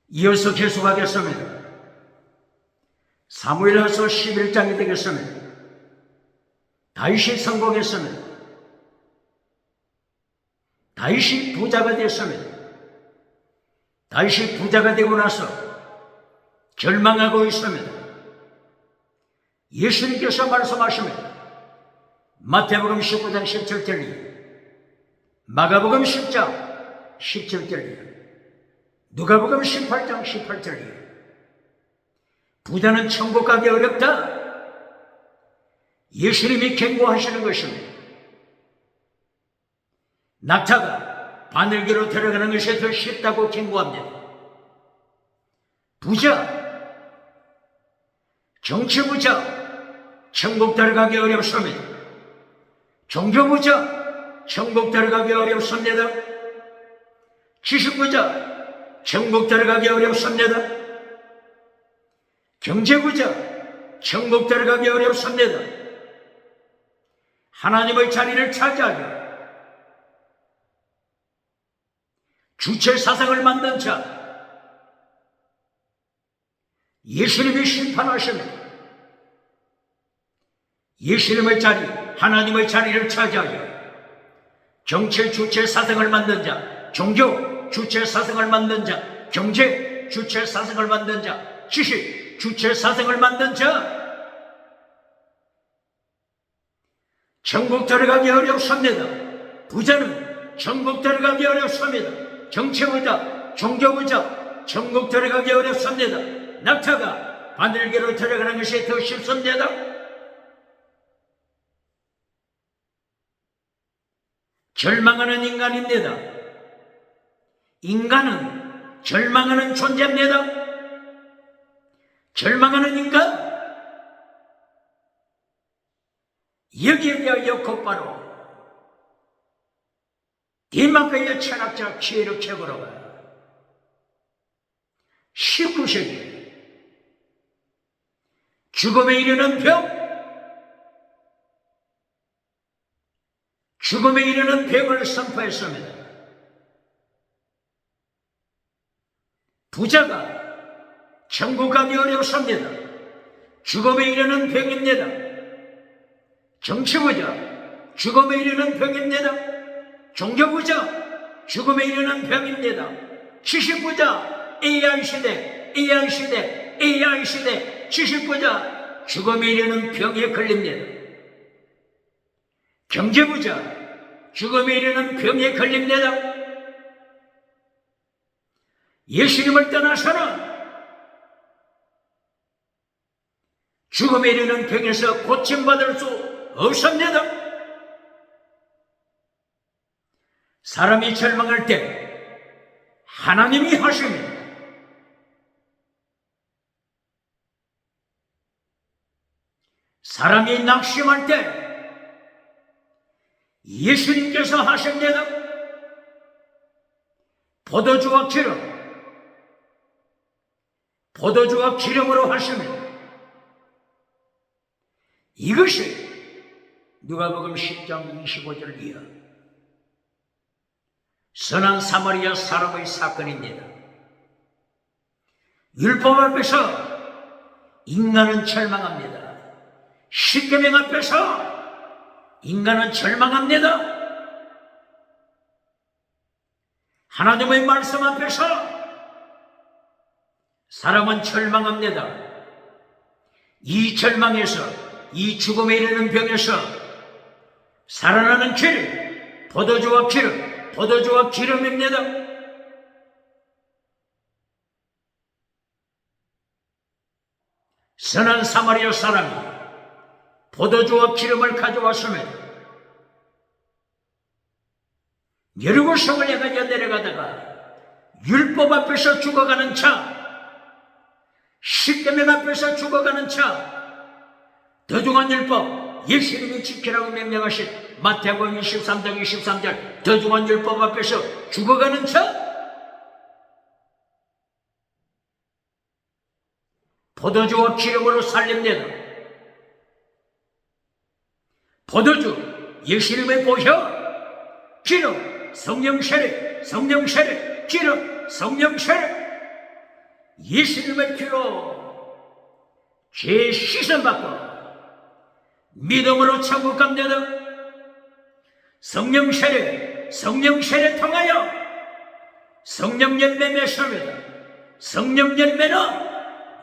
이어서 계속하겠습니다. 사무엘하서 11장이 되겠습니다. 다윗이 성공했습니다. 다윗이 부자가 됐습니다. 다윗이 부자가 되고 나서 절망하고 있습니다. 예수님께서 말씀하십니다. 마태복음 19장 17절이, 마가복음 10장 17절이, 누가복음 18장 18절이, 부자는 천국 가기 어렵다. 예수님이 경고하시는 것입니다. 낙타가 바늘기로 들어가는 것이 더 쉽다고 경고합니다. 부자, 정치부자, 천국 들어가기 어렵습니다. 종교부자, 천국 들어가기 어렵습니다. 지식부자, 천국 들어가기 어렵습니다. 경제부자, 천국 들어가기 어렵습니다. 하나님의 자리를 차지하여 주체 사상을 만든 자, 예수님이 심판하십니다. 예수님의 자리, 하나님의 자리를 차지하여 정치 주체 사상을 만든 자, 종교 주체 사상을 만든 자, 경제 주체 사상을 만든 자, 지식 주체 사상을 만든 자, 천국 들어가기 어렵습니다. 부자는 천국 들어가기 어렵습니다. 정치부자, 종교부자, 천국 들어가기 어렵습니다. 낙타가 바늘기로 들어가는 것이 더 쉽습니다. 절망하는 인간입니다. 인간은 절망하는 존재입니다. 절망하는 인간, 여기에 대하여 곧바로 덴마크의 철학자 키에르케고르가 19세기 죽음에 이르는 병, 죽음에 이르는 병을 선포했습니다. 부자가 천국 가기 어렵습니다. 죽음에 이르는 병입니다. 정치부자, 죽음에 이르는 병입니다. 종교부자, 죽음에 이르는 병입니다. 지식부자, AI 시대, AI 시대, AI 시대, 지식부자, 죽음에 이르는 병에 걸립니다. 경제부자, 죽음에 이르는 병에 걸립니다. 예수님을 떠나서는 죽음에 이르는 병에서 고침받을 수 없습니다. 사람이 절망할 때 하나님이 하십니다. 사람이 낙심할 때 예수님께서 하십니다. 포도주와 기름으로 하십니다. 이것이 누가복음 10장 25절 이하 선한 사마리아 사람의 사건입니다. 율법 앞에서 인간은 절망합니다. 십계명 앞에서 인간은 절망합니다. 하나님의 말씀 앞에서 사람은 절망합니다. 이 절망에서, 이 죽음에 이르는 병에서 살아나는 길, 포도주와 기름입니다. 선한 사마리아 사람이 포도주와 기름을 가져왔습니다. 여리고성을 향하여 내려가다가 율법 앞에서 죽어가는 차, 십계명 앞에서 죽어가는 차, 더중한 율법, 예수님이 지키라고 명령하신 마태복음 23장 23절, 더중한 율법 앞에서 죽어가는 차, 포도주와 기름으로 살립니다. 포도주, 예수님의 보혈, 기름, 성령 세례, 기름, 성령 세례, 예수님의 피로 죄 씻음받고 믿음으로 천국 갑니다. 성령 세례 통하여 성령 열매 맺습니다. 성령 열매는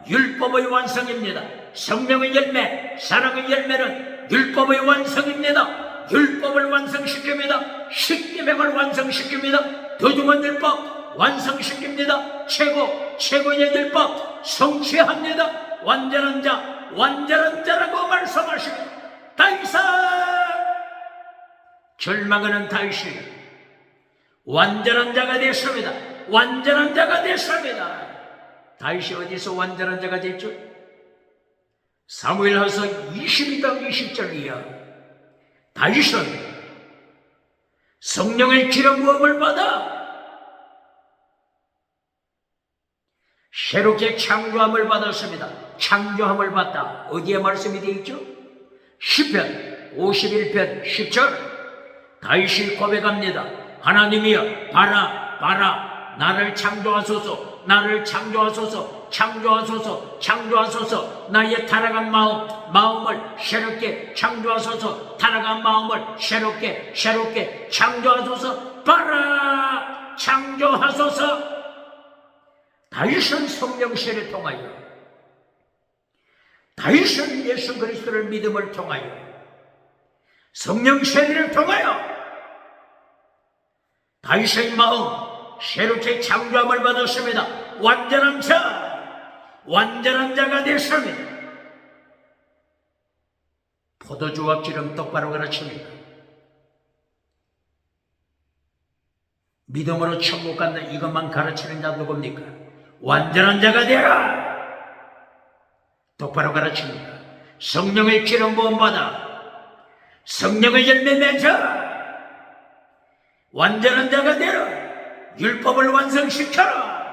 율법의 완성입니다. 성령의 열매, 사랑의 열매는 율법의 완성입니다. 율법을 완성시킵니다. 십계명을 완성시킵니다. 도중한 율법 완성시킵니다. 최고의 율법 성취합니다. 완전한 자라고 말씀하십니다. 다윗아, 절망하는 다윗이 완전한 자가 됐습니다. 완전한 자가 됐습니다. 다윗이 어디서 완전한 자가 됐죠? 사무엘하서 22장 20절이야. 다윗은 성령의 기름 부음을 받아 새롭게 창조함을 받았습니다. 창조함을 받다. 어디에 말씀이 되어 있죠? 시편 51편 10절. 다윗이 고백합니다. 하나님이여, 봐라, 나를 창조하소서, 창조하소서. 나의 타락한 마음을 새롭게 창조하소서. 타락한 마음을 새롭게 창조하소서. 봐라, 창조하소서. 다윗은 성령 세례를 통하여, 다윗은 예수 그리스도를 믿음을 통하여, 성령 세례를 통하여 다윗의 마음 새롭게 창조함을 받았습니다. 완전한 자가 됐습니다. 포도주와 기름 똑바로 가르칩니다. 믿음으로 천국 간다, 이것만 가르치는 자 누굽니까? 완전한 자가 되라. 똑바로 가르칩니다. 성령의 기름 부음 받아 성령의 열매 맺어 완전한 자가 되라. 율법을 완성시켜라.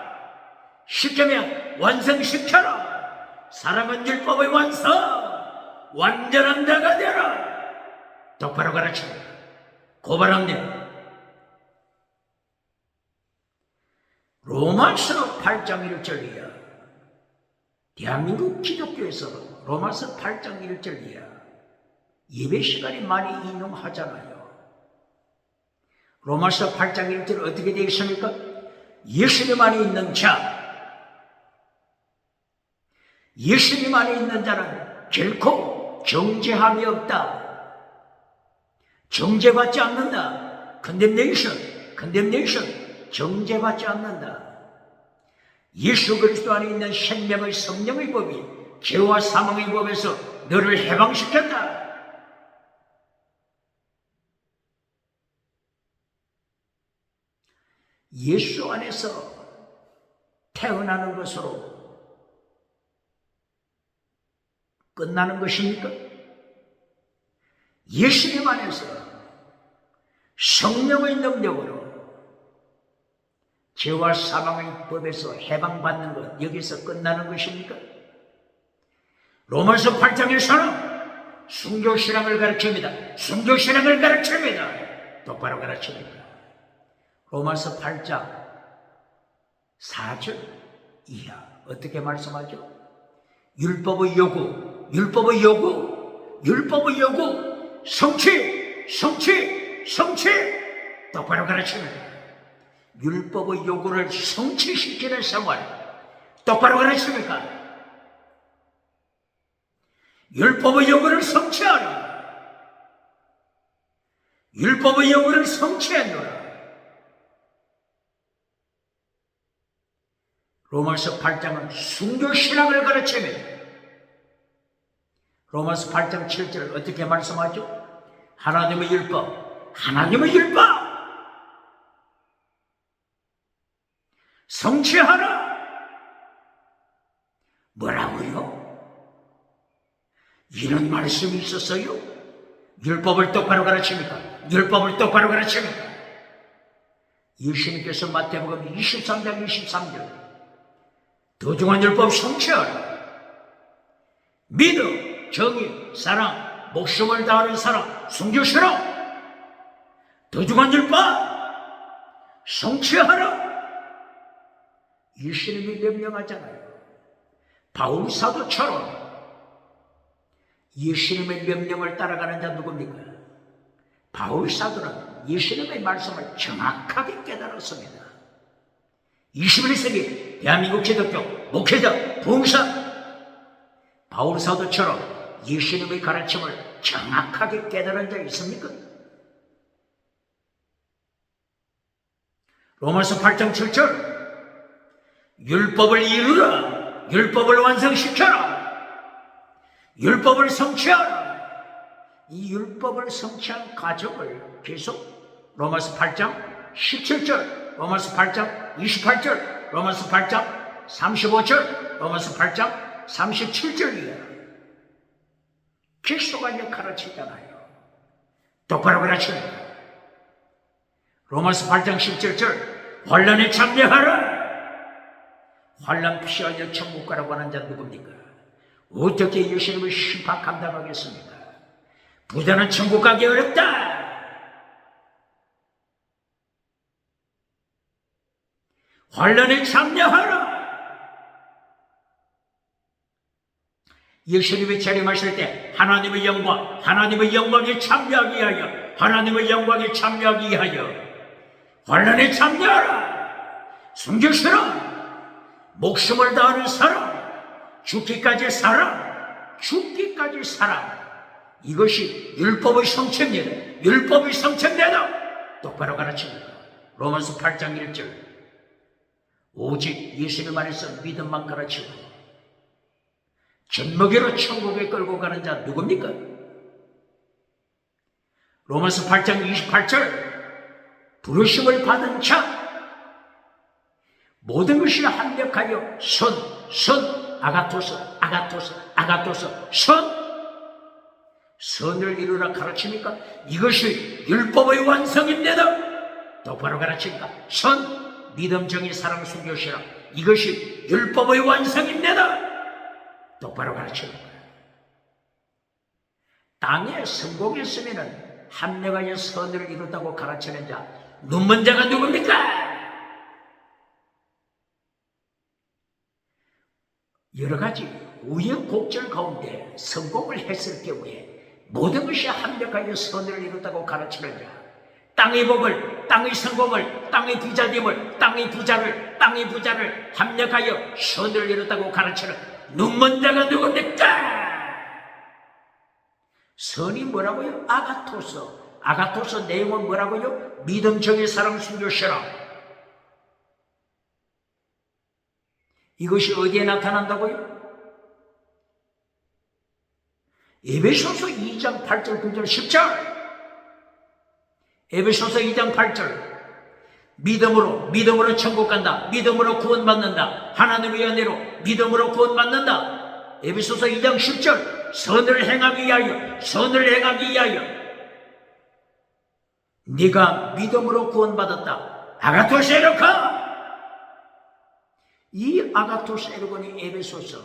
십계명 완성시켜라. 사랑은 율법의 완성. 완전한 자가 되라. 똑바로 가르칩니다. 고발합니다. 로마서 8장 1절이야. 대한민국 기독교에서 로마서 8장 1절이야. 예배 시간에 많이 인용하잖아요. 로마서 8장 1절 어떻게 되어 있습니까? 예수님 안에 있는 자는 결코 정죄함이 없다. 정죄받지 않는다. condemnation, 정죄받지 않는다. 예수 그리스도 안에 있는 생명의 성령의 법이 죄와 사망의 법에서 너를 해방시켰다. 예수 안에서 태어나는 것으로 끝나는 것입니까? 예수님 안에서 성령의 능력으로 죄와 사망의 법에서 해방받는 것, 여기서 끝나는 것입니까? 로마서 8장에서는 순교신앙을 가르칩니다. 똑바로 가르칩니다. 로마서 8장 4절 이하 어떻게 말씀하죠? 율법의 요구, 성취. 똑바로 가르칩니다. 율법의 요구를 성취시키는 생활 똑바로 가르칩니까? 율법의 요구를 성취하라. 율법의 요구를 성취하노라. 로마서 8장은 순교신앙을 가르칩니다. 로마서 8장 7절 어떻게 말씀하죠? 하나님의 율법 성취하라. 뭐라고요? 이런 말씀이 있었어요? 율법을 똑바로 가르칩니까? 예수님께서 마태복음 23장 23절 도중한 율법 성취하라. 믿음, 정의, 사랑, 목숨을 다하는 사랑, 순교신앙. 도중한 율법 성취하라. 예수님이 명령하잖아요. 바울 사도처럼 예수님의 명령을 따라가는 자 누굽니까? 바울 사도는 예수님의 말씀을 정확하게 깨달았습니다. 21세기 대한민국 기독교 목회자, 봉사, 바울 사도처럼 예수님의 가르침을 정확하게 깨달은 자 있습니까? 로마서 8장 7절 율법을 이루라, 율법을 완성시켜라, 율법을 성취하라. 이 율법을 성취한 과정을 계속 로마서 8장 17절, 로마서 8장 28절, 로마서 8장 35절, 로마서 8장 37절이에요. 계속하게 가르치잖아요. 똑바로 가르칩니다. 로마서 8장 17절 환난에 참여하라. 환난 피하여 천국 가라고 하는 자 누굽니까? 어떻게 예수님의 심판 감당하겠습니까? 부자는 천국 가기 어렵다. 환난에 참여하라. 예수님이 재림하실 때 하나님의 영광에 참여하기 위하여, 하나님의 영광에 참여하기 위하여 환난에 참여하라. 숨겨서라. 목숨을 다하는 사람, 죽기까지 살아, 죽기까지 살아. 이것이 율법의 성취입니다. 율법의 성취입니다. 똑바로 가르칩니다. 로마서 8장 1절 오직 예수님 안에서 믿음만 가르치고 젖먹이로 천국에 끌고 가는 자 누굽니까? 로마서 8장 28절 부르심을 받은 자 모든 것이 합력하여 아가토스 선을 이루라 가르치니까 이것이 율법의 완성입니다. 똑바로 가르치니까 선, 믿음, 정의, 사랑, 순교시라. 이것이 율법의 완성입니다. 똑바로 가르치니까 땅에 성공했으면 합력하여 선을 이루다고 가르치는 자 눈먼 자가 누굽니까? 여러 가지 우여곡절 가운데 성공을 했을 경우에 모든 것이 합력하여 선을 이루다고 가르치는 자, 땅의 복을, 땅의 성공을, 땅의 부자됨을, 땅의 부자를 합력하여 선을 이루다고 가르치는 눈먼 자가 누굽니까? 선이 뭐라고요? 아가토스 내용은 뭐라고요? 믿음, 정의, 사랑, 순교시라. 이것이 어디에 나타난다고요? 에베소서 2장 8절 9절 10절 에베소서 2장 8절 믿음으로 천국 간다. 믿음으로 구원받는다. 하나님의 은혜로 믿음으로 구원받는다. 에베소서 2장 10절 선을 행하기 위하여 네가 믿음으로 구원받았다. 아가토스 에르카. 이 아가토스 에르곤이 에베소서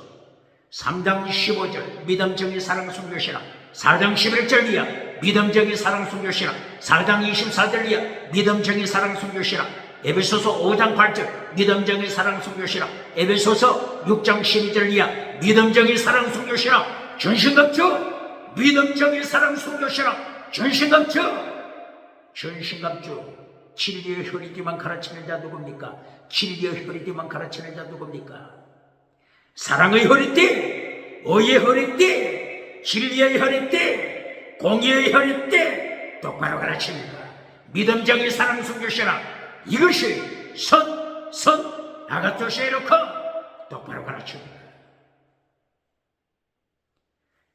3장 15절 믿음, 정의, 사랑, 순교시라. 4장 11절 이하 믿음, 정의, 사랑, 순교시라. 4장 24절 이하 믿음, 정의, 사랑, 순교시라. 에베소서 5장 8절 믿음, 정의, 사랑, 순교시라. 에베소서 6장 12절 이하 믿음, 정의, 사랑, 순교시라. 전신갑주 믿음, 정의, 사랑, 순교시라. 전신갑주 진리의 혈이기만 가르치는 자 누굽니까? 진리의 혈이기만 가르치는 자 누굽니까? 사랑의 허리띠, 의의 허리띠, 진리의 허리띠, 공의의 허리띠 똑바로 가르칩니다. 믿음, 정의, 사랑, 순교시라. 이것이 아가토스 에르카 똑바로 가르칩니다.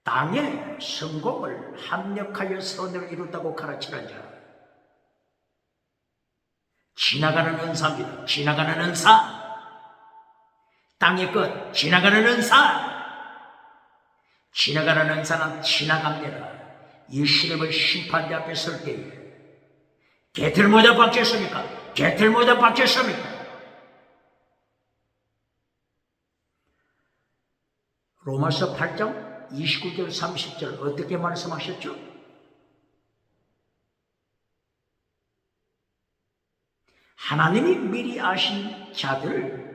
땅에 성공을 합력하여 선을 이룬다고 가르치는 자 지나가는 은사입니다. 지나가는 은사. 땅의 끝, 지나가는 은사는 지나갑니다. 예수님의 심판대 앞에 설 때에 개털모자 박혔습니까? 로마서 8장 29절 30절 어떻게 말씀하셨죠? 하나님이 미리 아신 자들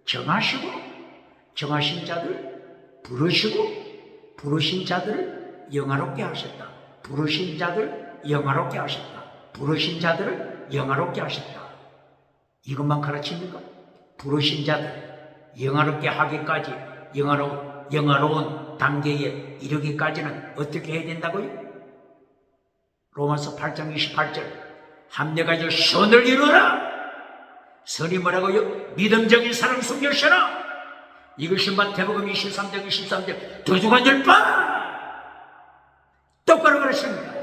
정하시고 정하신 자들 부르시고 부르신 자들을 영화롭게 하셨다. 부르신 자들 영화롭게 하셨다. 부르신 자들을 영화롭게 하셨다. 이것만 가르칩니까? 부르신 자들 영화롭게 하기까지 영화로운 단계에 이르기까지는 어떻게 해야 된다고요? 로마서 8장 28절 합력하여 선을 이루라. 선이 뭐라고요? 믿음적인 사랑 숨겨셔라. 이것이 마태복음 23장 23절 도중한 열파 똑바로 가르칩니다.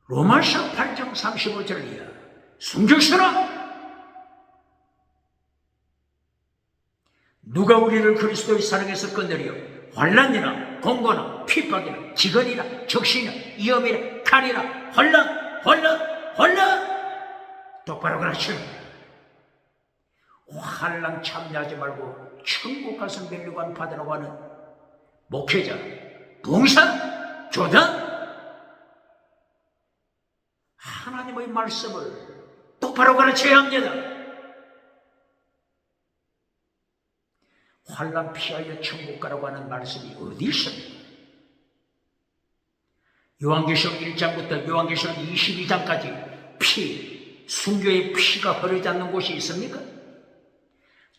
로마서 8장 35절이야. 숨겨셔라. 누가 우리를 그리스도의 사랑에서 건드려 환난이나 공고나 핍박이나 기근이나 적신이나 위험이나 칼이나 환난 똑바로 가르칩니다. 환난 참여하지 말고 천국 가서 멸류관 받으라고 하는 목회자, 봉사, 교단 하나님의 말씀을 똑바로 가르쳐야 합니다. 환난 피하여 천국 가라고 하는 말씀이 어디 있습니까? 요한계시록 1장부터 요한계시록 22장까지 순교의 피가 흐르지 않는 곳이 있습니까?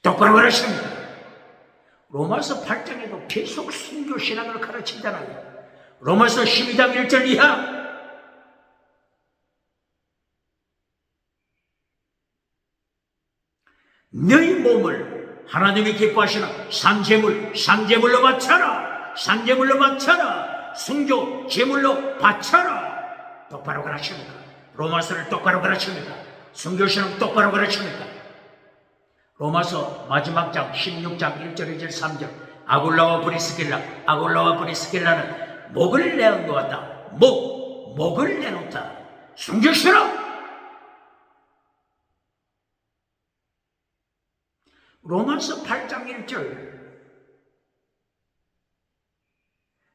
똑바로 가르칩니다. 로마서 8장에도 계속 순교 신앙을 가르치잖아요. 로마서 12장 1절 이하 너희 몸을 하나님이 기뻐하시는 산제물로 바쳐라. 산제물로 바쳐라. 순교 제물로 바쳐라. 똑바로 가르칩니까? 로마서를 똑바로 가르칩니까? 순교신앙 똑바로 가르칩니까? 로마서 마지막 장 16장 1절 2절 3절 아굴라와 브리스길라는 목을 내는 것 같다. 목을 내놓다. 순교신앙. 로마서 8장 1절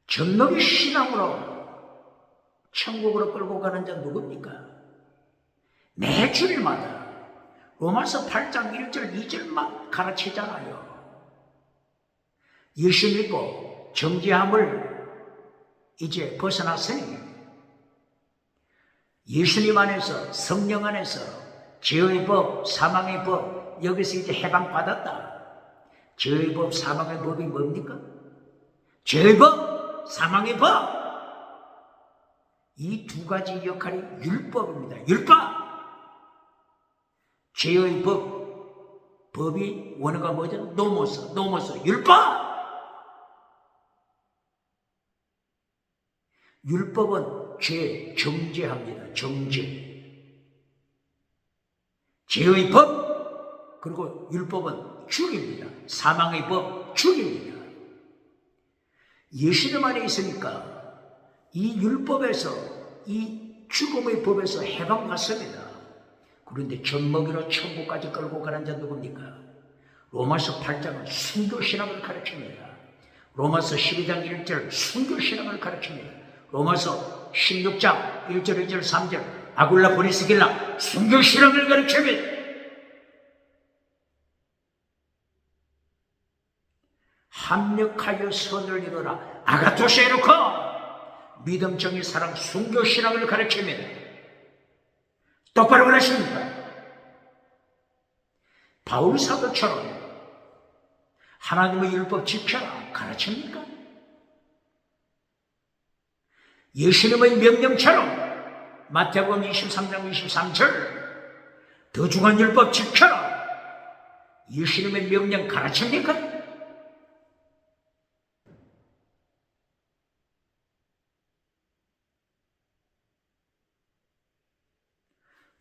전능의 신앙으로 천국으로 끌고 가는 자 누굽니까? 매 주일마다 로마서 8장 1절 2절만 가르치잖아요. 예수 믿고 정죄함을 이제 벗어났으니 예수님 안에서 성령 안에서 죄의 법 사망의 법 여기서 이제 해방받았다. 죄의 법, 사망의 법이 뭡니까? 죄의 법, 사망의 법. 이 두 가지 역할이 율법입니다. 율법. 죄의 법이 원어가 뭐죠? 노모스, 율법. 율법은 죄, 정죄합니다. 정죄. 죄의 법, 그리고 율법은 죽입니다. 사망의 법, 죽입니다. 예수님 안에 있으니까 이 율법에서, 이 죽음의 법에서 해방받습니다. 그런데 젖먹이로 천국까지 끌고 가는 자 누굽니까? 로마서 8장은 순교신앙을 가르칩니다. 로마서 12장 1절 순교신앙을 가르칩니다. 로마서 16장 1절 2절 3절 아굴라 브리스길라 순교신앙을 가르칩니다. 합력하여 선을 이루라. 아가토스 에노코 믿음, 정의, 사랑, 순교 신앙을 가르칩니다. 똑바로 가르칩니다. 바울 사도처럼 하나님의 율법 지켜라 가르칩니까? 예수님의 명령처럼 마태복음 23장 23절 더 중한 율법 지켜라 예수님의 명령 가르칩니까?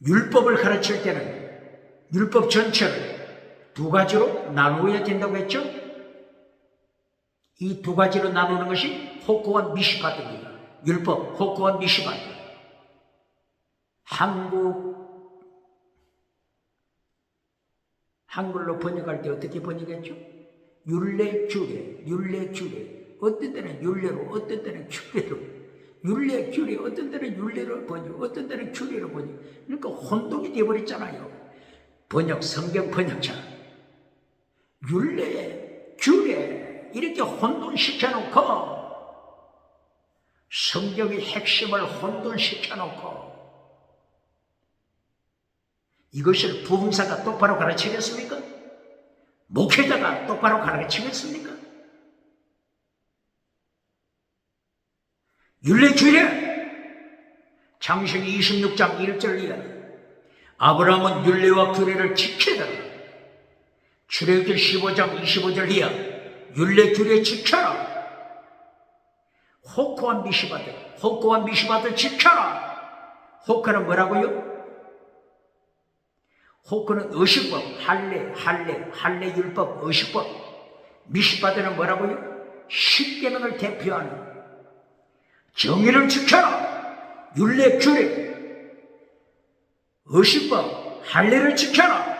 율법을 가르칠 때는 율법 전체를 두 가지로 나누어야 된다고 했죠? 이 두 가지로 나누는 것이 호크와 미시바트입니다. 율법, 호크와 미시바트. 한글로 번역할 때 어떻게 번역했죠? 율례, 주례. 어떤 때는 율례로, 어떤 때는 주례로. 율례, 규례, 어떤 데는 율례를 번역, 어떤 데는 규례를 번역. 그러니까 혼동이 되어버렸잖아요. 번역, 성경 번역자. 율례, 규례 이렇게 혼돈시켜놓고 성경의 핵심을 혼돈시켜놓고 이것을 부흥사가 똑바로 가르치겠습니까? 목회자가 똑바로 가르치겠습니까? 율례, 규례 창세기 26장 1절 이하 아브라함은 율례와 규례를 지키더라. 출애굽기 15장 25절 이하 율례, 규례 지켜라. 호코와 미시바들, 호코와 미시바들 지켜라. 호코는 뭐라고요? 호코는 의식법, 할례 율법, 의식법. 미시바들은 뭐라고요? 십계명을 대표하는 정의를 지켜라. 율례, 규례, 의식법, 할례를 지켜라.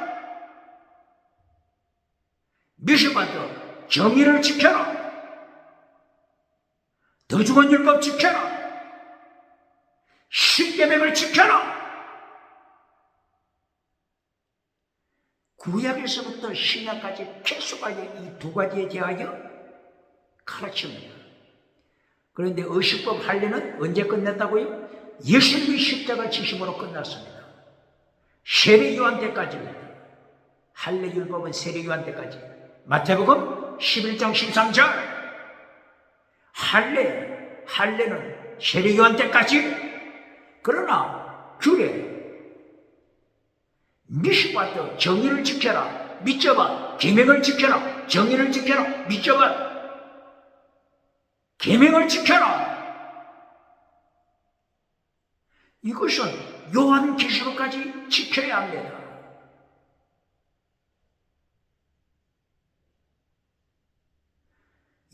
미시바들, 정의를 지켜라. 더 좋은 율법 지켜라. 십계명을 지켜라. 구약에서부터 신약까지 계속하여 이 두 가지에 대하여 가르칩니다. 그런데 의식법 할례는 언제 끝났다고요? 예수님이 십자가 지심으로 끝났습니다. 세례 요한 때까지입니다. 할례 율법은 세례 요한 때까지. 마태복음 11장 13절 할례는 세례 요한 때까지. 그러나 규례 미시바도 정의를 지켜라. 미쳐봐. 계명을 지켜라. 정의를 지켜라. 미쳐봐. 계명을 지켜라. 이것은 요한계시록까지 지켜야 합니다.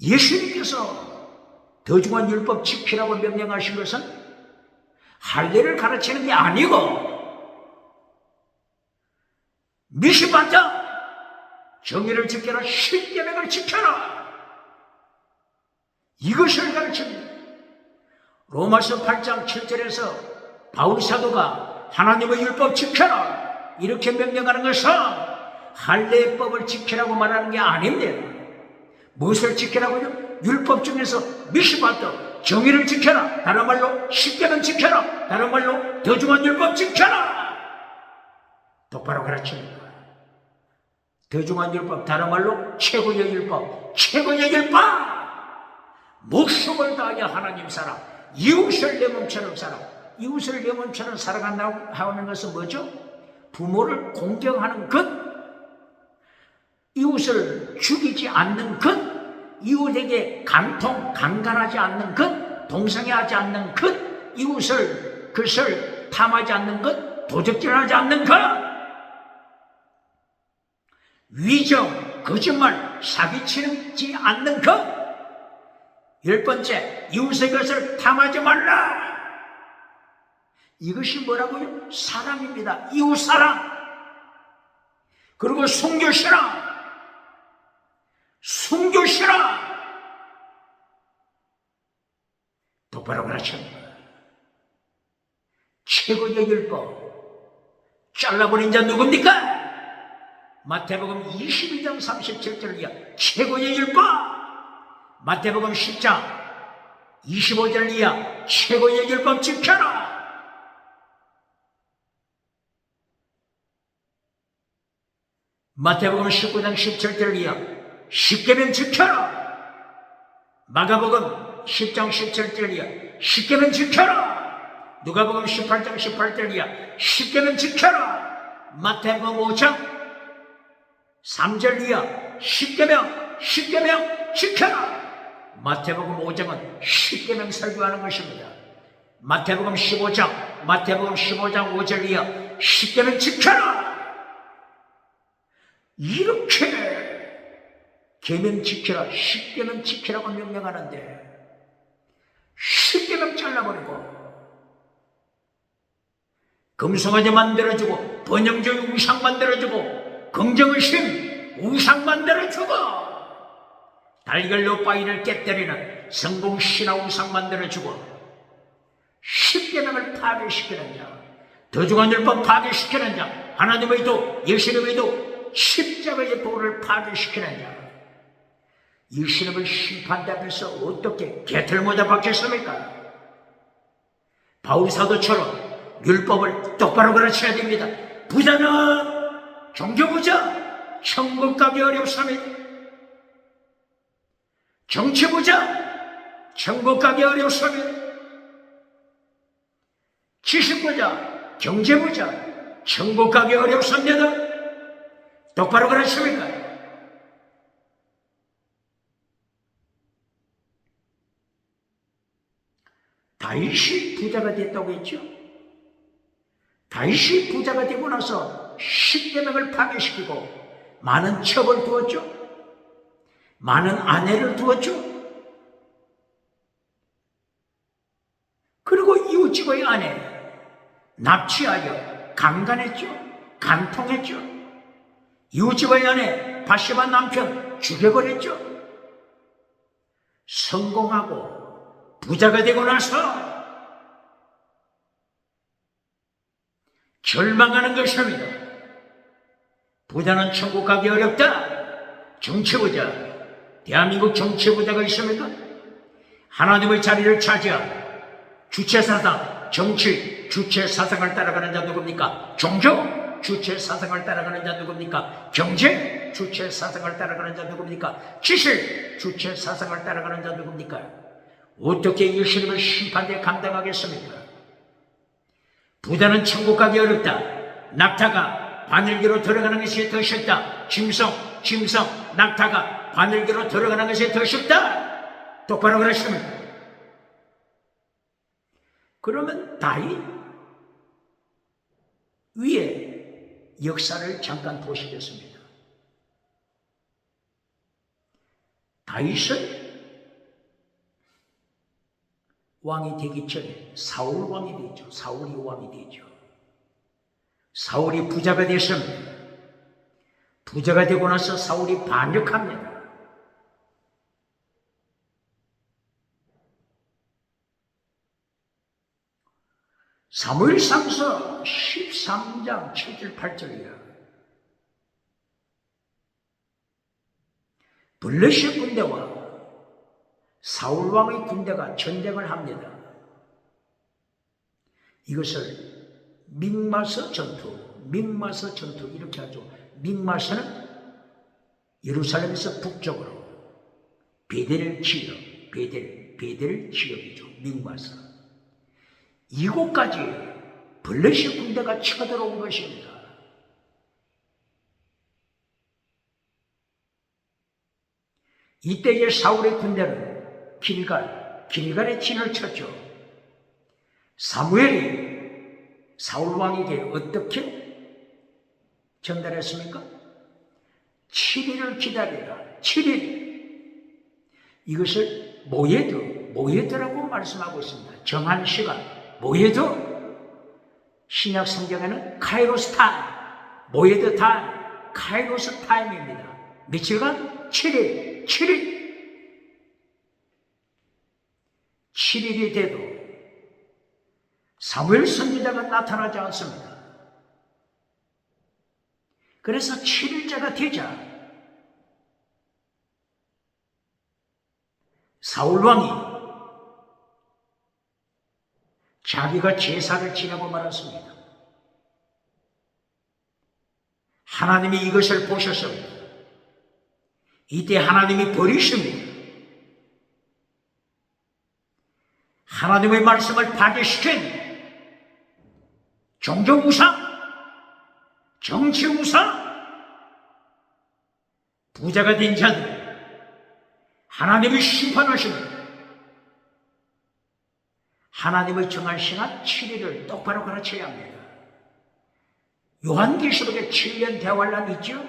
예수님께서 더 중한 율법 지키라고 명령하신 것은 할례를 가르치는 게 아니고 미시바다 정의를 지켜라. 십계명을 지켜라. 이것을 가르칩니다. 로마서 8장 7절에서 바울 사도가 하나님의 율법 지켜라 이렇게 명령하는 것은 할례법을 지키라고 말하는 게 아닙니다. 무엇을 지키라고요? 율법 중에서 미시바다 정의를 지켜라. 다른 말로 십계명 지켜라. 다른 말로 더 중한 율법 지켜라. 똑바로 가르칩니다. 더 중한 율법, 다른 말로 최고의 율법, 최고의 율법. 목숨을 다하여 하나님 사랑, 이웃을 내 몸처럼 사랑. 이웃을 내 몸처럼 사랑한다고 하는 것은 뭐죠? 부모를 공경하는 것, 이웃을 죽이지 않는 것, 이웃에게 강간하지 않는 것, 동성애하지 않는 것, 이웃을 그것을 탐하지 않는 것, 도적질하지 않는 것, 위정, 거짓말, 사기치지 않는 것. 10번째, 이웃의 것을 탐하지 말라. 이것이 뭐라고요? 사랑입니다. 이웃 사랑. 그리고 순교시라. 똑바로 가르칩니다. 최고의 율법 잘라버린 자 누굽니까? 마태복음 22장 37절 이하 최고의 율법. 마태복음 10장 25절 이하 최고의 율법 지켜라. 마태복음 19장 17절 이하 십계명 지켜라. 마가복음 10장 17절 이하 십계명 지켜라. 누가복음 18장 18절 이하 십계명 지켜라. 마태복음 5장 3절 이하 십계명 지켜라. 마태복음 5장은 십계명 설교하는 것입니다. 마태복음 15장 5절 이하 십계명 지켜라. 이렇게 계명 지켜라, 십계명 지키라고 명령하는데 십계명 잘라버리고 금송아지 만들어주고 번영조의 우상 만들어주고 긍정의심 우상 만들어주고 달걀로 바위를 깨뜨리는 성공신화 우상 만들어주고 십계명을 파괴시키는 자, 더중한 율법 파괴시키는 자, 하나님의 도, 예수님의 도, 십자가의 도를 파괴시키는 자, 이 신음을 심판대 앞에서 어떻게 개털모자 박혔습니까? 바울 사도처럼 율법을 똑바로 가르쳐야 됩니다. 부자는 종교부자 천국 가기 어렵습니다. 정치부자 천국 가기 어렵습니다. 지식부자 경제부자 천국 가기 어렵습니다. 똑바로 가르칩니까? 다윗이 부자가 됐다고 했죠. 다윗이 부자가 되고 나서 십계명을 파괴시키고 많은 첩을 두었죠. 많은 아내를 두었죠. 그리고 이웃집의 아내 납치하여 강간했죠. 간통했죠. 이웃집의 아내 바세바 남편 죽여버렸죠. 성공하고 부자가 되고 나서 절망하는 것입니다. 부자는 천국 가기 어렵다. 정치부자, 대한민국 정치부자가 있습니까? 하나님의 자리를 차지한 주체사상, 정치, 주체사상을 따라가는 자 누굽니까? 종교, 주체사상을 따라가는 자 누굽니까? 경제, 주체사상을 따라가는 자 누굽니까? 지식, 주체사상을 따라가는 자 누굽니까? 어떻게 예수님을 심판대에 감당하겠습니까? 부자는 천국 가기 어렵다. 낙타가 바늘기로 들어가는 것이 더 쉽다. 짐승, 낙타가 바늘기로 들어가는 것이 더 쉽다. 똑바로 그러십니까? 그러면 다윗 위에 역사를 잠깐 보시겠습니다. 다윗은 왕이 되기 전에 사울 왕이 되죠. 사울이 왕이 되죠. 사울이 부자가 됐습니다. 부자가 되고 나서 사울이 반역합니다. 사무엘상서 13장 7절 8절이야. 블레셋 군대와 사울왕의 군대가 전쟁을 합니다. 이것을 믹마서 전투 이렇게 하죠. 믹마서는 예루살렘에서 북쪽으로 베델 지역, 베델 지역이죠. 믹마서. 이곳까지 블레셋 군대가 쳐들어온 것입니다. 이때의 사울의 군대는 길갈에 진을 쳤죠. 사무엘이 사울왕에게 어떻게 전달했습니까? 7일을 기다리라. 7일. 이것을 모예드라고 말씀하고 있습니다. 정한 시간. 모예드. 신약 성경에는 카이로스 타임, 모예드 타임, 카이로스 타임입니다. 며칠간? 7일. 7일이 돼도 사무엘 선지자가 나타나지 않습니다. 그래서 7일째가 되자 사울왕이 자기가 제사를 지내고 말았습니다. 하나님이 이것을 보셨습니다. 이때 하나님이 버리십니다. 하나님의 말씀을 파괴시킨 종교우상, 정치우상, 부자가 된 자들 하나님이 심판하십니다. 하나님의 정한 시간 7일을 똑바로 가르쳐야 합니다. 요한계시록에 7년 대환란 있죠?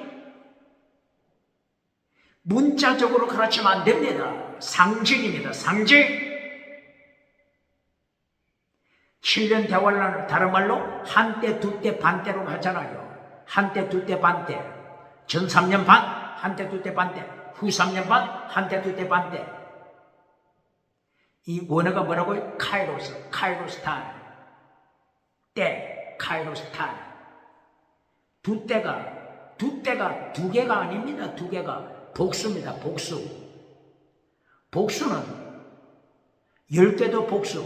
문자적으로 가르치면 안 됩니다. 상징입니다. 상징. 7년 대환란을 다른 말로 한때, 두때, 반때로 하잖아요. 한때, 두때, 반때. 전 3년 반, 한때, 두때, 반때. 후 3년 반, 한때, 두때, 반때. 이 원어가 뭐라고요? 카이로스, 카이로스 타임. 때, 카이로스 타임. 두 때가 두 개가 아닙니다. 두 개가 복수입니다. 복수. 복수는 10개도 복수,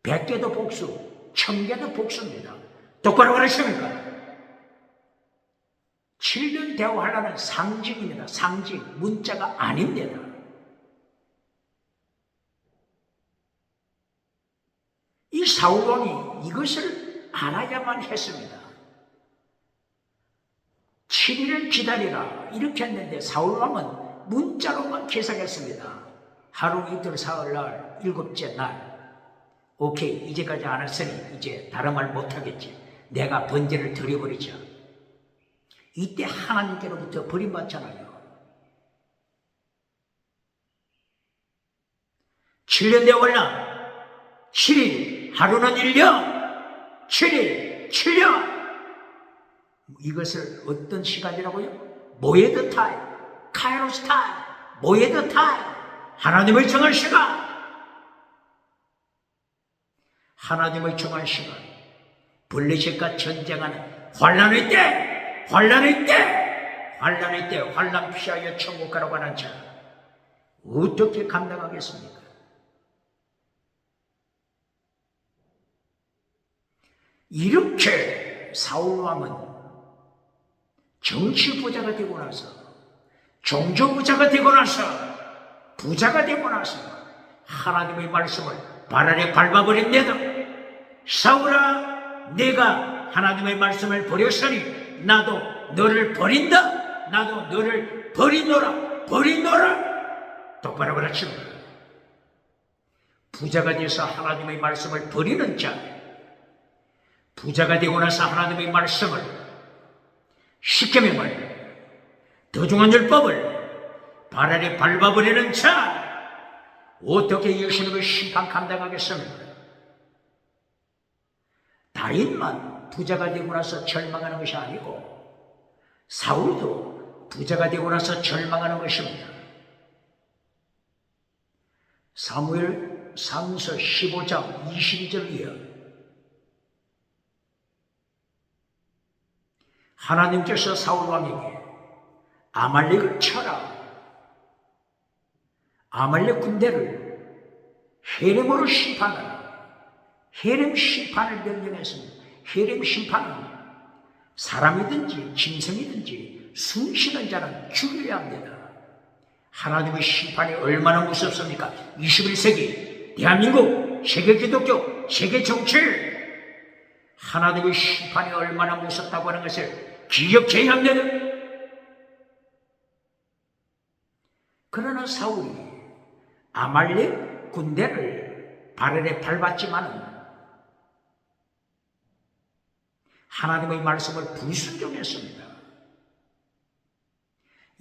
100개도 복수, 1000개도 복수입니다. 똑바로 그러십니까? 7년 대우하려는 상징입니다. 상징, 문자가 아닙니다. 이 사울왕이 이것을 알아야만 했습니다. 7일을 기다리라 이렇게 했는데 사울왕은 문자로만 계산했습니다. 하루 이틀 사흘날 일곱째 날, 오케이 이제까지 안 했으니 이제 다른 말 못하겠지. 내가 번제를 드려버리자. 이때 하나님께로부터 버림받잖아요. 7년 대원랑 7일, 하루는 1년, 7일, 7년. 이것을 어떤 시간이라고요? 모에드 타임, 카이로스 타임, 모에드 타임. 하나님의 정한 시간. 하나님의 정한 시간. 블레셋과 전쟁하는 환란의 때, 환란의 때, 환란의 때, 환란 피하여 천국 가라고 하는 자. 어떻게 감당하겠습니까? 이렇게 사울왕은 정치 부자가 되고 나서, 종교 부자가 되고 나서, 부자가 되고 나서 하나님의 말씀을 발 아래 밟아버립니다. 사울아, 내가 하나님의 말씀을 버렸으니 나도 너를 버린다. 나도 너를 버리노라. 버리노라. 똑바로 그렇습니다. 부자가 돼서 하나님의 말씀을 버리는 자, 부자가 되고 나서 하나님의 말씀을, 십계명을, 더중한 율법을 발 아래 밟아버리는 자, 어떻게 예수님의 심판 감당하겠습니까? 다윗만 부자가 되고 나서 절망하는 것이 아니고 사울도 부자가 되고 나서 절망하는 것입니다. 사무엘 상서 15장 22절이요. 하나님께서 사울왕에게 아말렉을 쳐라. 아말렉 군대를 헤렘으로 심판하라. 헤렘 심판을 명령했습니다. 헤렘 심판은 사람이든지 짐승이든지 숨쉬는 자는 죽여야 합니다. 하나님의 심판이 얼마나 무섭습니까? 21세기 대한민국, 세계 기독교, 세계 정치, 하나님의 심판이 얼마나 무섭다고 하는 것을 기억해야 합니다. 그러나 사울이 아말렉 군대를 발 아래 밟았지만은 하나님의 말씀을 불순종했습니다.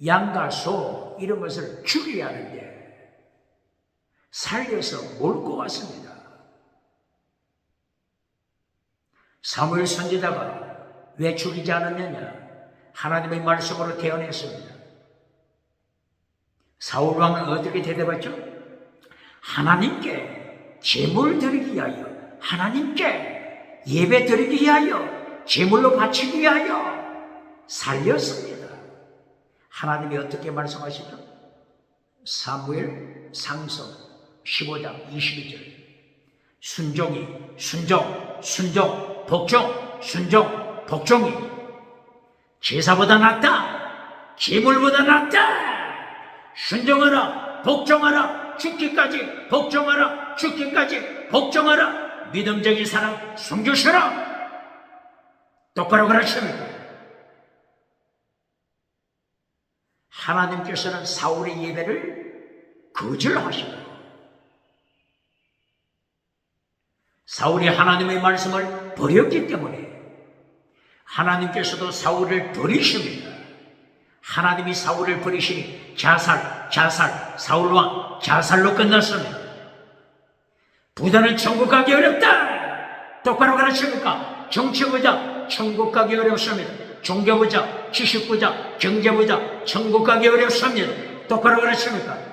양과 소 이런 것을 죽여야 하는데 살려서 몰고 왔습니다. 사무엘 선지자가 왜 죽이지 않았느냐? 하나님의 말씀으로 태어났습니다. 사울왕은 어떻게 대답했죠? 하나님께 제물 드리기 위하여, 하나님께 예배 드리기 위하여, 제물로 바치기 위하여 살렸습니다. 하나님이 어떻게 말씀하시죠? 사무엘 상서 15장 22절. 순종이, 순종, 복종, 순종, 복종이 제사보다 낫다, 제물보다 낫다. 순종하라, 복종하라, 죽기까지 복종하라, 죽기까지 복종하라. 믿음적인 사람 숨기시라. 똑바로 그러십니까? 하나님께서는 사울의 예배를 거절하시고 사울이 하나님의 말씀을 버렸기 때문에 하나님께서도 사울을 버리십니다. 하나님이 사울을 버리시니 자살, 사울왕 자살로 끝났습니다. 부자는 천국 가기 어렵다. 똑바로 가르칩니까? 정치부자 천국 가기 어렵습니다. 종교부자, 지식부자, 경제부자 천국 가기 어렵습니다. 똑바로 가르칩니까?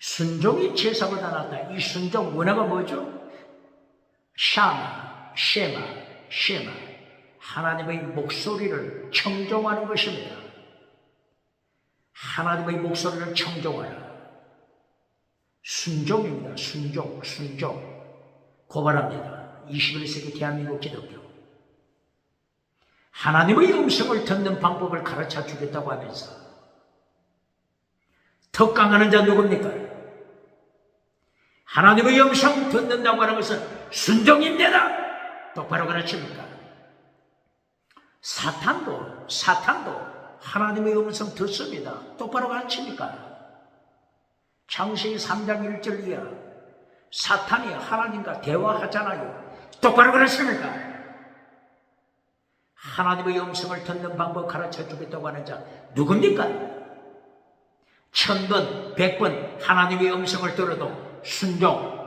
순종이 제사보다 낫다. 이 순종 원어가 뭐죠? 샤마, 쉐마. 하나님의 목소리를 청종하는 것입니다. 하나님의 목소리를 청종하라. 순종입니다. 순종. 고발합니다. 21세기 대한민국 기독교. 하나님의 음성을 듣는 방법을 가르쳐 주겠다고 하면서 더 강하는 자 누굽니까? 하나님의 음성 듣는다고 하는 것은 순종입니다. 똑바로 가르칩니까? 사탄도 하나님의 음성 듣습니다. 똑바로 가르칩니까? 창세기 3장 1절 이하 사탄이 하나님과 대화하잖아요. 똑바로 가르칩니까? 하나님의 음성을 듣는 방법 가르쳐 주겠다고 하는 자 누굽니까? 1000번, 100번 하나님의 음성을 들어도 순종,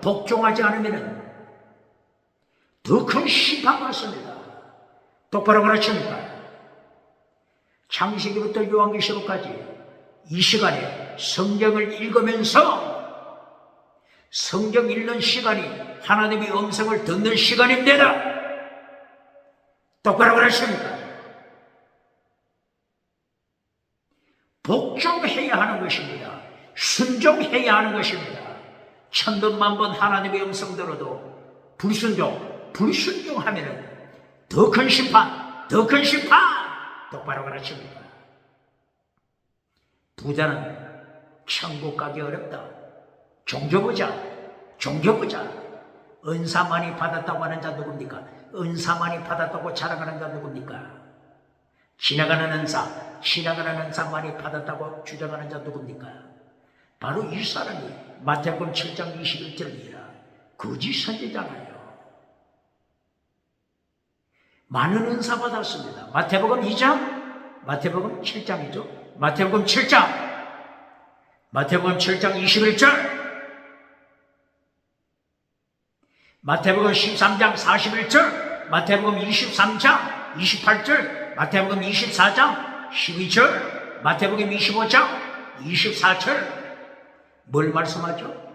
복종하지 않으면 더 큰 심판 받습니다. 똑바로 가르칩니까? 창세기부터 요한계시록까지 이 시간에 성경을 읽으면서 성경 읽는 시간이 하나님의 음성을 듣는 시간입니다. 똑바로 가르칩니까? 복종해야 하는 것입니다. 순종해야 하는 것입니다. 1000번 만번 하나님의 음성 들어도 불순종하면 더 큰 심판. 똑바로 가르칩니다. 부자는 천국 가기 어렵다. 종교부자. 은사 많이 받았다고 하는 자 누굽니까? 은사 많이 받았다고 자랑하는 자 누굽니까? 지나가는 은사 많이 받았다고 주장하는 자 누굽니까? 바로 이 사람이 마태복음 7장 21절이라 거짓 선지자잖아요. 많은 은사 받았습니다. 마태복음 2장, 마태복음 7장이죠. 마태복음 7장 21절, 마태복음 13장 41절, 마태복음 23장 28절, 마태복음 24장 12절, 마태복음 25장 24절. 뭘 말씀하죠?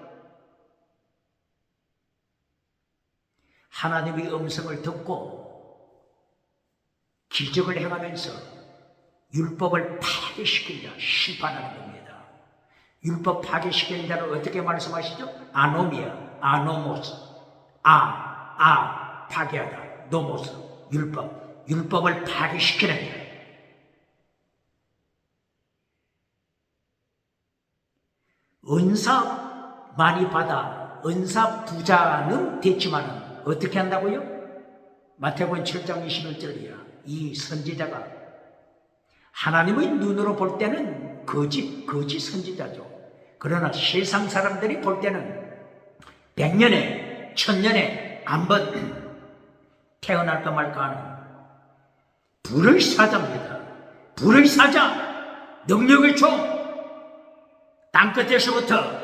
하나님의 음성을 듣고 기적을 행하면서 율법을 파괴시킨 자 심판하는 겁니다. 율법 파괴시킨 자를 어떻게 말씀하시죠? 아노미아, 아노모스. 파괴하다. 노모스, 율법을 파괴시키는 자. 은사 많이 받아 은사 부자는 됐지만 어떻게 한다고요? 마태복음 7장 21절이야. 이 선지자가 하나님의 눈으로 볼 때는 거짓 선지자죠. 그러나 세상 사람들이 볼 때는 100년에 1000년에 한 번 태어날까 말까 하는 불의 사자입니다. 불의 사자, 능력의 종. 땅끝에서부터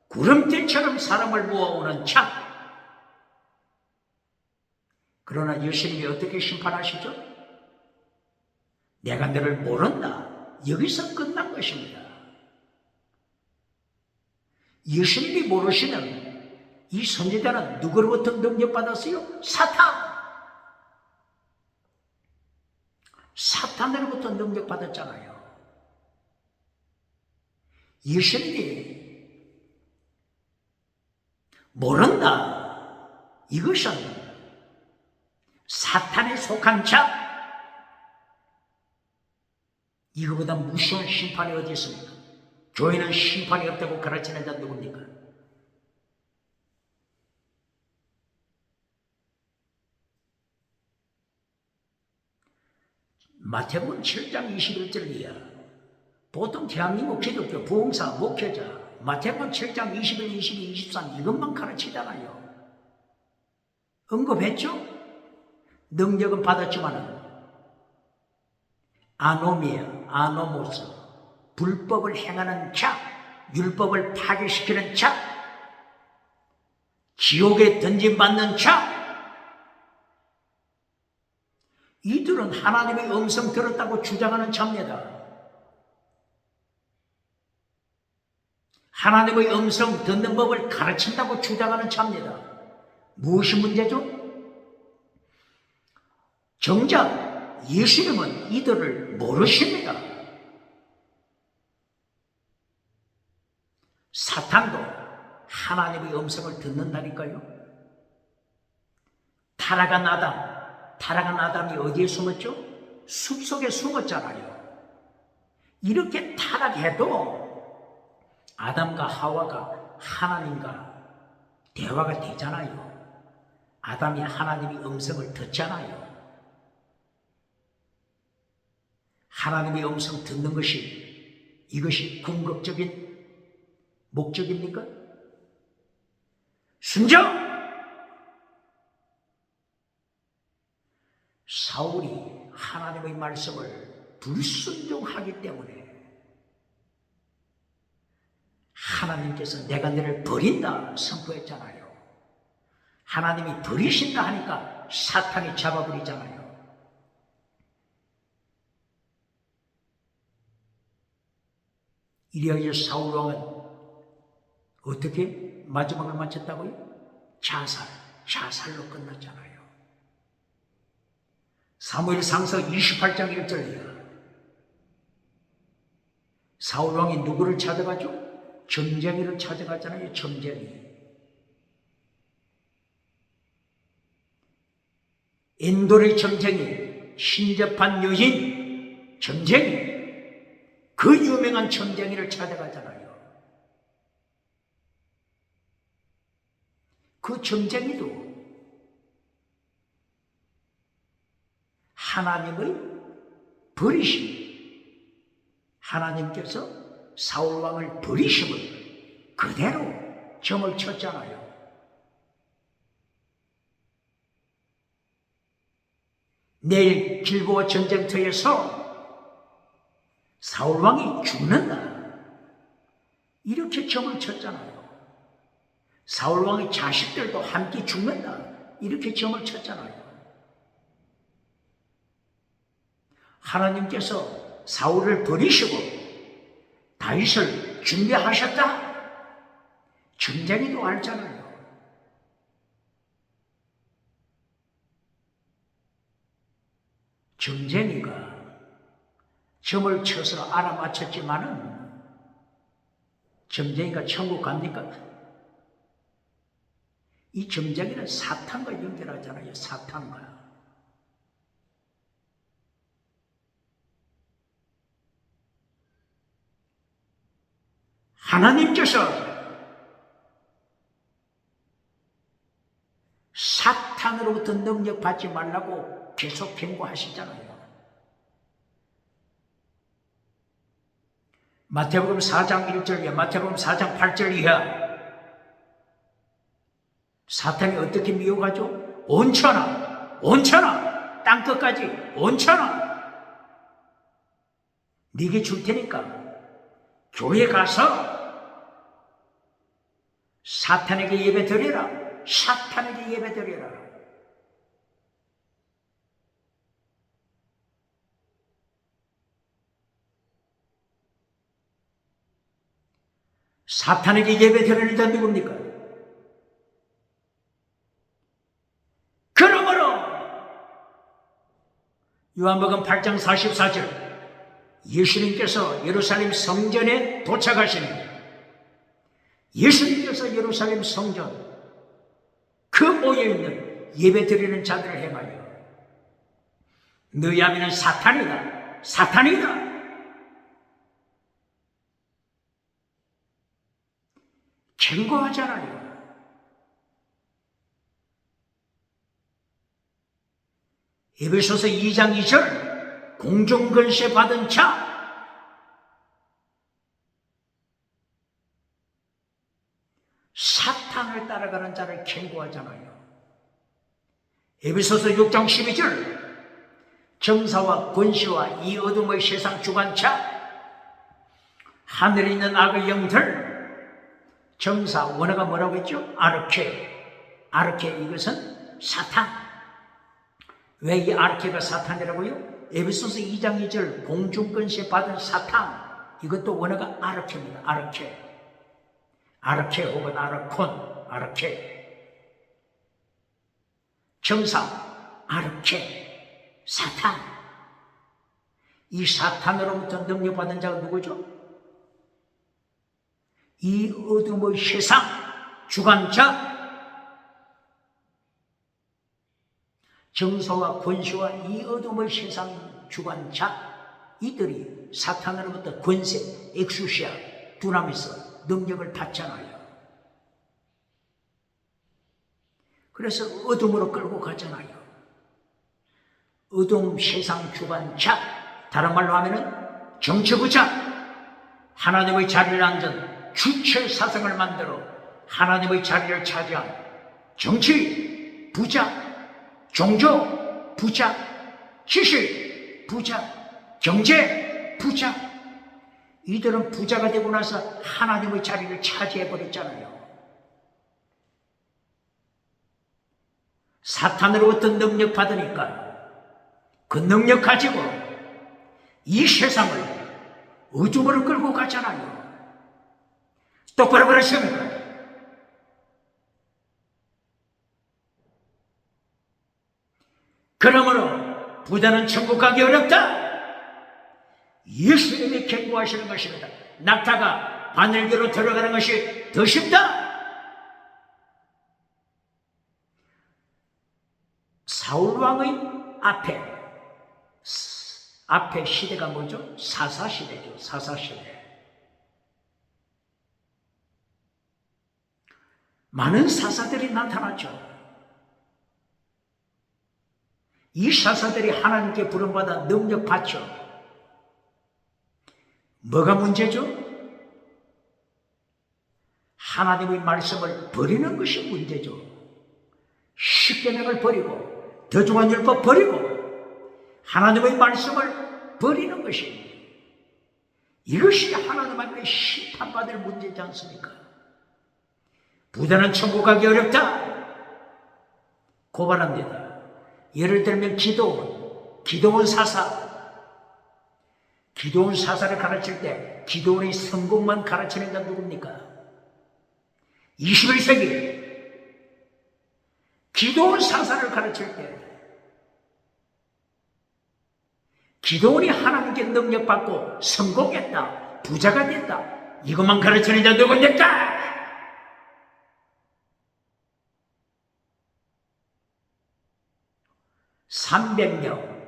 구름대처럼 사람을 모아오는 자. 그러나 예수님이 어떻게 심판하시죠? 내가 너를 모른다. 여기서 끝난 것입니다. 예수님이 모르시는 이 선지자는 누구로부터 능력받았어요? 사탄으로부터 능력받았잖아요. 예수님이 모른다. 이것은 사탄에 속한 자. 이거보다 무서운 심판이 어디 있습니까? 교회는 심판이 없다고 가르치는 자 누굽니까? 마태복음 7장 21절 이하 보통 대한민국 기독교 부흥사 목회자 마태복음 7장 21, 22, 23 이것만 가르치잖아요. 언급했죠? 능력은 받았지만 아노미아, 아노모스 불법을 행하는 자, 율법을 파괴시키는 자, 지옥에 던짐받는 자, 이들은 하나님의 음성 들었다고 주장하는 자입니다. 하나님의 음성 듣는 법을 가르친다고 주장하는 자입니다. 무엇이 문제죠? 정작 예수님은 이들을 모르십니다. 사탄도 하나님의 음성을 듣는다니까요. 타락한 아담이 어디에 숨었죠? 숲속에 숨었잖아요. 이렇게 타락해도 아담과 하와가 하나님과 대화가 되잖아요. 아담이 하나님의 음성을 듣잖아요. 하나님의 음성 듣는 것이 이것이 궁극적인 목적입니까? 순종! 사울이 하나님의 말씀을 불순종하기 때문에 하나님께서 내가 너를 버린다 선포했잖아요. 하나님이 버리신다 하니까 사탄이 잡아버리잖아요. 이래야 사울 왕은 어떻게 마지막을 마쳤다고요? 자살로 끝났잖아요. 사무엘상서 28장 1절이야. 사울 왕이 누구를 찾아가죠? 점쟁이를 찾아갔잖아요. 점쟁이. 엔돌의 점쟁이, 신접한 여인, 점쟁이, 그 유명한 점쟁이를 찾아가잖아요. 그 점쟁이도 하나님의 버리심, 하나님께서 사울왕을 버리심을 그대로 점을 쳤잖아요. 내일 길보아 전쟁터에서 사울왕이 죽는다, 이렇게 점을 쳤잖아요. 사울왕의 자식들도 함께 죽는다, 이렇게 점을 쳤잖아요. 하나님께서 사울을 버리시고 다윗을 준비하셨다, 점쟁이도 알잖아요. 점쟁이가 점을 쳐서 알아맞혔지만은 점쟁이가 천국 갑니까? 이 점쟁이는 사탄과 연결하잖아요. 사탄과. 하나님께서 사탄으로부터 능력 받지 말라고 계속 경고하시잖아요. 마태복음 4장 1절이야. 마태복음 4장 8절 이하. 사탄이 어떻게 미혹하죠? 온천하, 땅끝까지 온천하. 네게 줄 테니까 교회 가서 사탄에게 예배 드려라. 사탄에게 예배 드려라. 사탄에게 예배 드리는 자 누굽니까? 그러므로 요한복음 8장 44절, 예수님께서 예루살렘 성전에 도착하시니, 예수님께서 예루살렘 성전 그 모여있는 예배 드리는 자들을 행하여 너희 아비는 사탄이다, 사탄이다, 경고하잖아요. 에베소서 2장 2절, 공중근세 받은 자, 사탄을 따라가는 자를 경고하잖아요. 에베소서 6장 12절, 정사와 권세와 이 어둠의 세상 주관자, 하늘에 있는 악의 영들, 정사, 원어가 뭐라고 했죠? 아르케, 이것은 사탄. 왜 이 아르케가 사탄이라고요? 에베소서 2장 2절, 공중권세 받은 사탄, 이것도 원어가 아르케입니다. 아르케. 아르케 혹은 아르콘, 아르케. 정상, 아르케, 사탄. 이 사탄으로부터 능력받은 자가 누구죠? 이 어둠의 세상 주관자, 정서와 권세와 이 어둠의 세상 주관자, 이들이 사탄으로부터 권세, 엑수시아, 두나미스 능력을 받잖아요. 그래서 어둠으로 끌고 가잖아요. 어둠 세상 주관자, 다른 말로 하면은 정치부자, 하나님의 자리를 앉은 주체 사상을 만들어 하나님의 자리를 차지한 정치 부자, 종교 부자, 지식 부자, 경제 부자. 이들은 부자가 되고 나서 하나님의 자리를 차지해버렸잖아요. 사탄으로부터 능력 받으니까 그 능력 가지고 이 세상을 어둠으로 끌고 가잖아요. 똑바로 그러십니까? 그러므로 부자는 천국 가기 어렵다. 예수님이 경고하시는 것입니다. 낙타가 바늘기로 들어가는 것이 더 쉽다. 사울왕의 앞에 시대가 뭐죠? 사사시대죠. 사사시대. 많은 사사들이 나타났죠. 이 사사들이 하나님께 부름받아 능력 받죠. 뭐가 문제죠? 하나님의 말씀을 버리는 것이 문제죠. 십계명을 버리고 더중한 율법 버리고 하나님의 말씀을 버리는 것이, 이것이 하나님 앞에 심판받을 문제지 않습니까? 부자는 천국 가기 어렵다. 고발합니다. 예를 들면 기도원 사사. 기도원 사사를 가르칠 때 기도원의 성공만 가르치는 자 누굽니까? 21세기 기도원 사사를 가르칠 때 기도원이 하나님께 능력받고 성공했다, 부자가 됐다, 이것만 가르치는 자 누굽니까?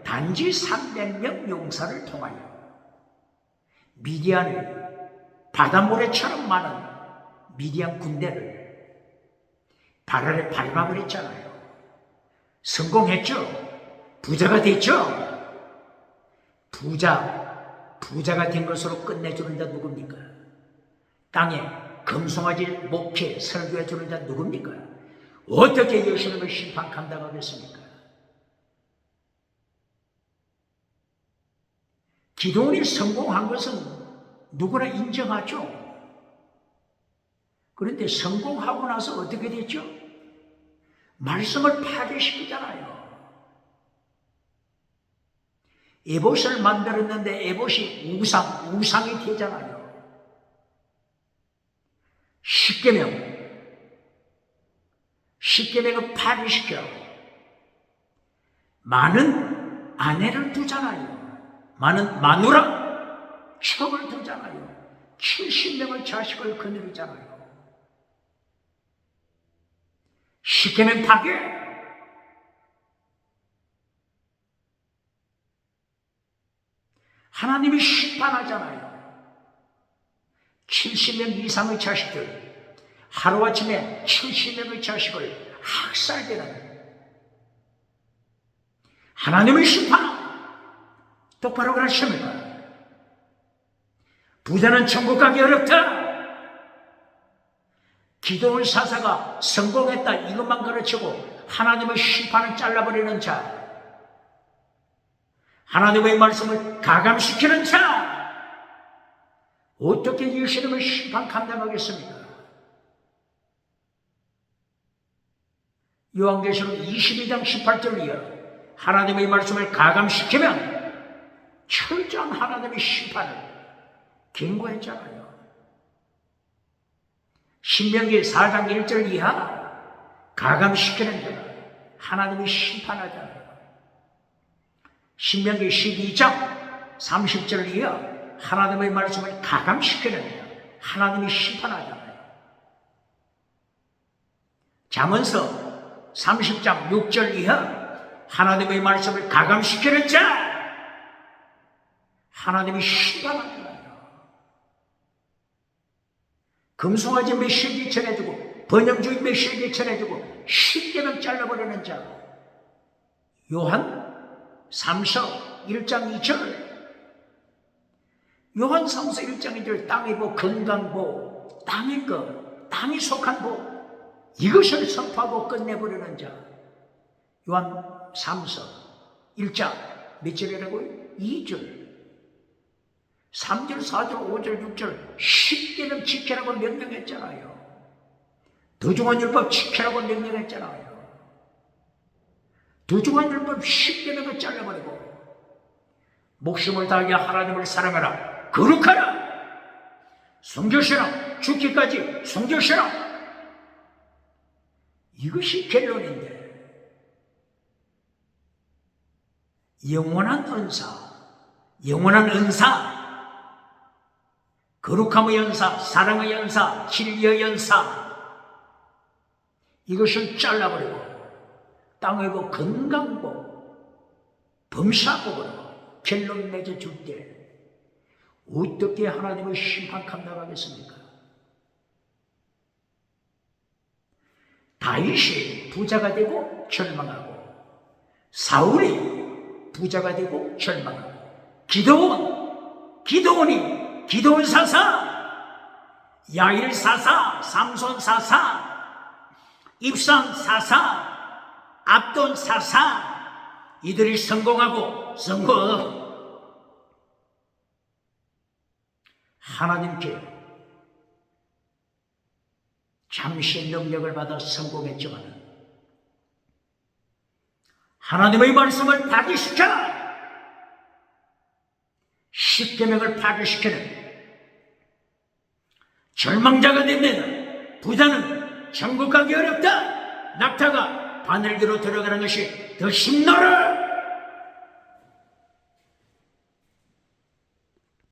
단지 300명 용사를 통하여 미디안을 바닷모래처럼 많은 미디안 군대를 발 아래 밟아버렸잖아요. 성공했죠. 부자가 됐죠. 부자가 된 것으로 끝내주는 자 누굽니까? 땅에 금송아지 목회 설교해주는 자 누굽니까? 어떻게 예수님을 심판 감당하겠습니까? 기도원이 성공한 것은 누구나 인정하죠. 그런데 성공하고 나서 어떻게 됐죠? 말씀을 파괴시키잖아요. 에봇을 만들었는데 에봇이 우상이 되잖아요. 십계명을 파괴시켜 많은 아내를 두잖아요. 많은 마누라 척을 두잖아요. 70명의 자식을 거느리잖아요. 십계명 파괴. 하나님이 심판하잖아요. 70명 이상의 자식들, 하루아침에 70명의 자식을 학살되는 하나님의 심판. 똑바로 그러십니까? 부자는 천국 가기 어렵다. 기도원 사사가 성공했다 이것만 가르치고 하나님의 심판을 잘라버리는 자, 하나님의 말씀을 가감시키는 자, 어떻게 예수님의 심판 감당하겠습니까? 요한계시록 22장 18절을 이어 하나님의 말씀을 가감시키면 철저한 하나님의 심판을 경고했잖아요. 신명기 4장 1절 이하 가감시키는 자 하나님이 심판하잖아요. 신명기 12장 30절 이하 하나님의 말씀을 가감시키는 자 하나님이 심판하잖아요. 잠언서 30장 6절 이하 하나님의 말씀을 가감시키는 자 하나님이 심판하잖아요. 금송아지 메시지 전해주고 번영주의 메시지 전해주고 십계명 잘라버리는 자 요한 3서 1장 2절 요한 3서 1장 2절 땅의 복 건강복 땅의 것 땅이 속한 복 이것을 선포하고 끝내버리는 자 요한 3서 1장 몇 절이라고요? 2절 3절, 4절, 5절, 6절 10개는 지키라고 명령했잖아요. 더 중한 율법 지키라고 명령했잖아요. 더 중한 율법 10개는 잘라버리고 목숨을 다하여 하나님을 사랑하라 거룩하라 성결시라 죽기까지 성결시라 이것이 결론인데 영원한 은사 거룩함의 연사, 사랑의 연사, 진리의 연사 이것을 잘라버리고 땅의 복, 건강복, 범사복으로 결론 맺어줄 때 어떻게 하나님의 심판 감당하겠습니까? 다윗이 부자가 되고 절망하고 사울이 부자가 되고 절망하고 기드온이 기드온 사사, 야일 사사, 삼손 사사, 입산 사사, 압돈 사사 이들이 성공하고 하나님께 잠시 능력을 받아 성공했지만 하나님의 말씀을 파괴시켜 십계명을 파괴시키는 절망자가 됩니다. 부자는 천국 가기 어렵다. 낙타가 바늘기로 들어가는 것이 더 힘나라.